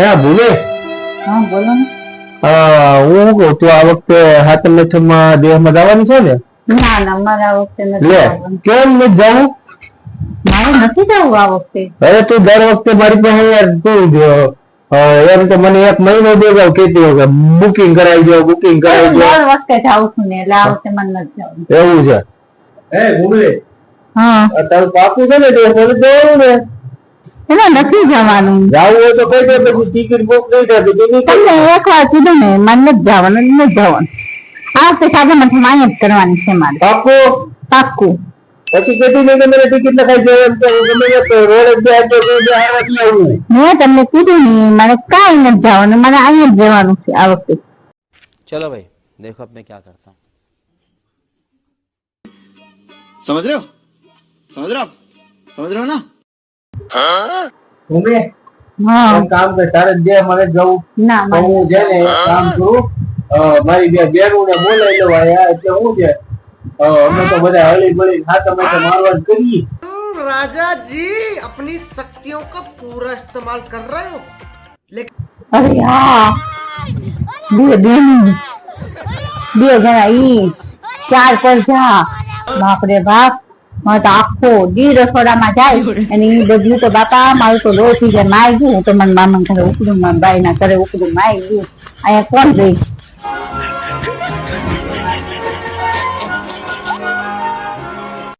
હે ભૂલે હા બોલો ને. હું કહું તું આ વખતે હાથમ મેથમમાં દેહમાં જવાનું છે ને? ના ના મારે આ વખતે નથી લે જવાનું. કેમ નથી જવું? મારે નથી જવું આ વખતે. અરે તું દર વખતે મારી પાસે યાર તું એમ તો મને એક મહિનો દેગાવ કેતી હોય કે બુકિંગ કરાવી દો બુકિંગ કરાવી દો. દર વખતે જાઉં છું ને એટલે આ વખતે મને નથી જવું. એવું છે? હે ભૂલે હા તારું પાકું છે ને તે જવાનું ને? એટલે નથી જવાનું. જાવું હોય તો કઈ દે પછી ટિકિટ બુક નહીં થતી તમને એક વાર કીધું ને મને નથી જવાનું નથી જવાનું. આ વખતે સાદા મઠમાં અહીંયા જ કરવાની છે મારે. પાકું પાક્કું. પછી કેટલી નહીં મને ટિકિટ લખાઈ જાય એમ તો ગમે તે રોડ જ આજે હારવાથી આવું. મેં તમને કીધું ને મારે કાંઈ નથી જવાનું મારે અહીંયા જ જવાનું છે આ વખતે. चलो भाई देखो अब मैं क्या करता हूँ. समझ रहे हो समझ रहे हो आप समझ रहे हो ना ભૂમે હા એક કામ કર તારે જે મને જવું ના તો હું છે ને એક કામ કરું મારી બે બેનું ને બોલાવી લઉં આયા એટલે હું છે અમે તો બધા હળી મળી હાથ અમે તો મારવાનું કરીએ. राजा जी अपनी शक्तियों का पूरा इस्तेमाल कर रहे हो અરે હા બે જણા ઈ 4 પર જા બાપરે બાપ મારે તો આખો દી રસોડામાં જાય અને ઈ બધું તો બાપા મારું તો લોહી થઈ જાય માય ગયું તો મને મામા ઘરે ઉપડું મારા બાઈ ના ઘરે ઉપડું માય ગયું અહીંયા કોણ ગઈ